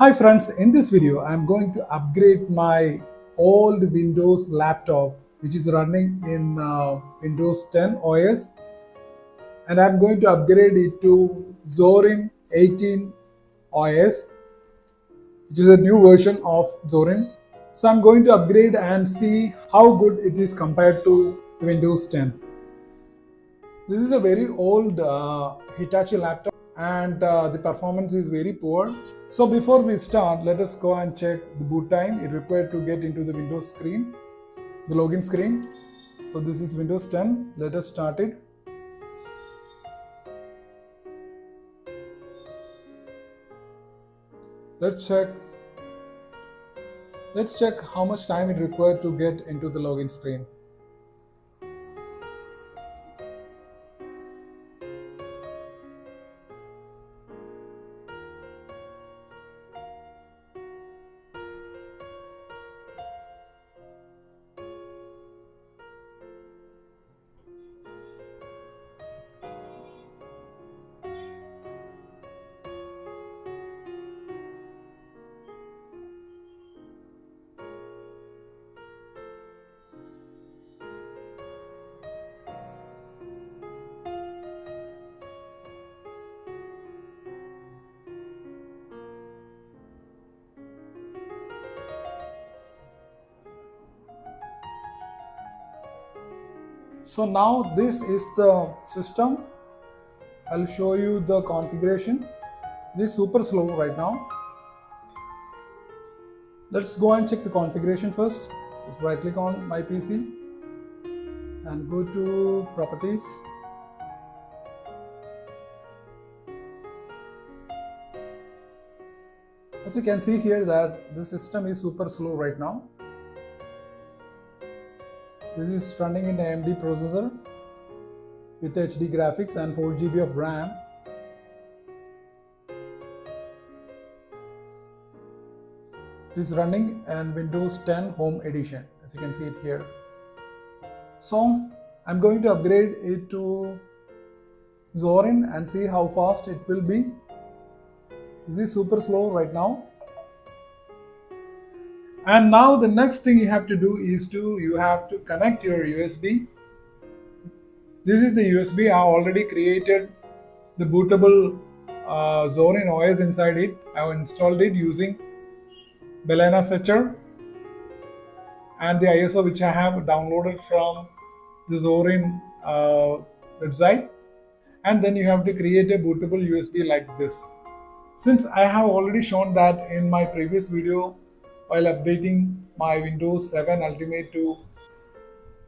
Hi friends, in this video I am going to upgrade my old Windows laptop which is running in Windows 10 OS, and I am going to upgrade it to Zorin 18 OS, which is a new version of Zorin. So I am going to upgrade and see how good it is compared to Windows 10. This is a very old Hitachi laptop and the performance is very poor. So before we start, let us go and check the boot time it required to get into the Windows screen, the login screen. So this is Windows 10. Let us start it. Let's check how much time it required to get into the login screen. So now this is the system. I'll show you the configuration. This is super slow right now. Let's go and check the configuration first. Just right click on my PC and go to properties. As you can see here that the system is super slow right now. This is running in AMD processor with HD graphics and 4 GB of RAM. It is running in Windows 10 Home Edition, as you can see it here. So I'm going to upgrade it to Zorin and see how fast it will be. This is super slow right now. And now the next thing you have to do is you have to connect your USB. This is the USB. I already created the bootable Zorin OS inside it. I have installed it using Balena Searcher and the ISO which I have downloaded from the Zorin website. And then you have to create a bootable USB like this. Since I have already shown that in my previous video while updating my Windows 7 Ultimate to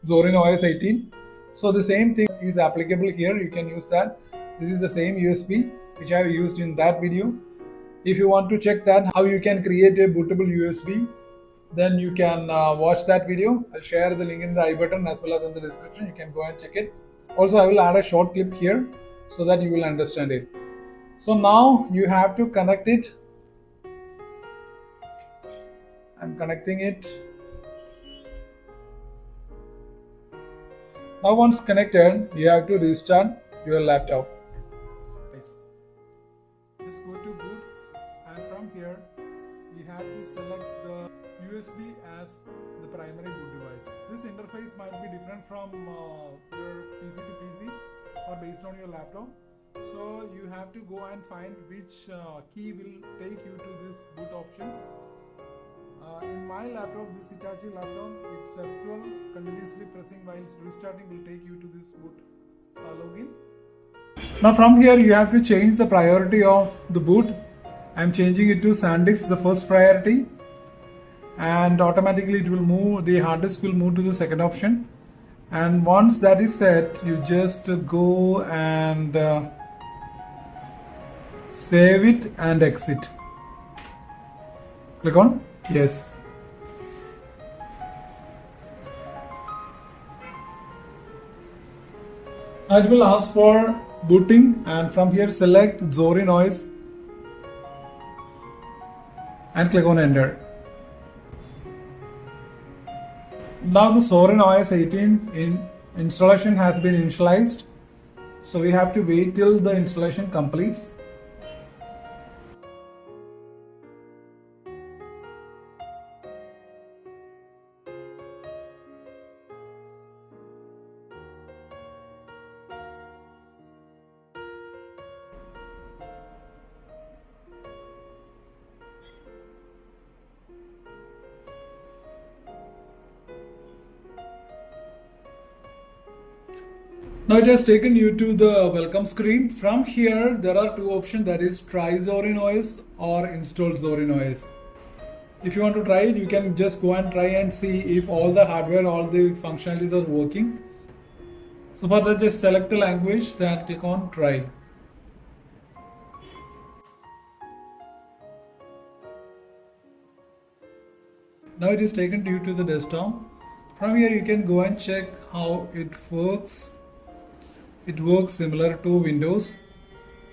Zorin OS 18. So the same thing is applicable here. You can use that. This is the same USB which I have used in that video. If you want to check that how you can create a bootable USB, then you can watch that video. I'll share the link in the I button as well as in the description. You can go and check it. Also, I will add a short clip here so that you will understand it. So now you have to connect it. I'm connecting it. Now once connected, you have to restart your laptop. Just go to boot, and from here we have to select the USB as the primary boot device. This interface might be different from your PC to PC or based on your laptop. So you have to go and find which key will take you to this boot option. In my laptop, this Hitachi laptop, it's F12. Continuously pressing while restarting will take you to this boot login. Now from here you have to change the priority of the boot. I'm changing it to SanDisk, the first priority, and automatically it will move, the hard disk will move to the second option. And once that is set, you just go and save it and exit. Click on yes. Now it will ask for booting, and from here select Zorin OS and click on enter. Now the Zorin OS 18 installation has been initialized. So we have to wait till the installation completes. Now it has taken you to the welcome screen. From here there are two options, that is try Zorin OS or install Zorin OS. If you want to try it, you can just go and try and see if all the hardware, all the functionalities are working. So for that, just select the language, then click on try. Now it is taken to you to the desktop. From here you can go and check how it works. It works similar to Windows.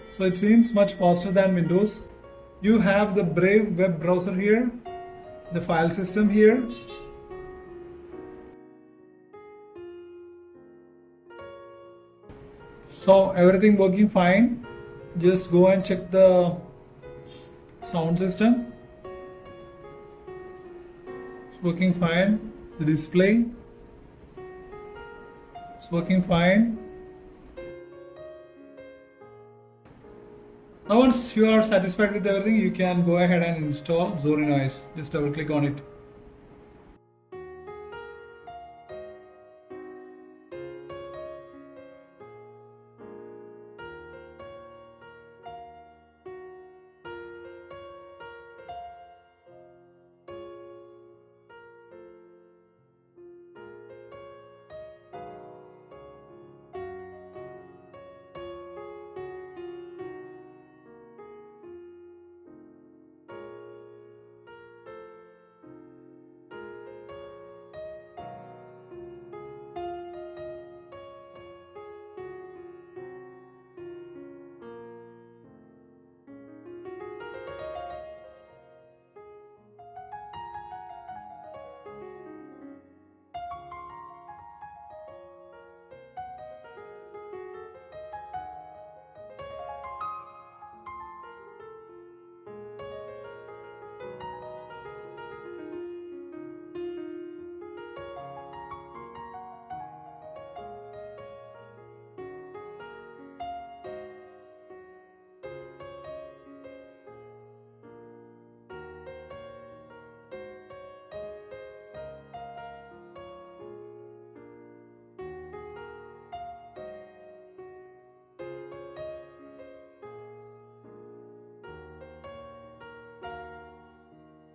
So it seems much faster than Windows. You have the Brave web browser here, the file system here. So everything working fine. Just go and check the sound system. It's working fine. The display, it's working fine. Now once you are satisfied with everything, you can go ahead and install Zorin OS. Just double click on it.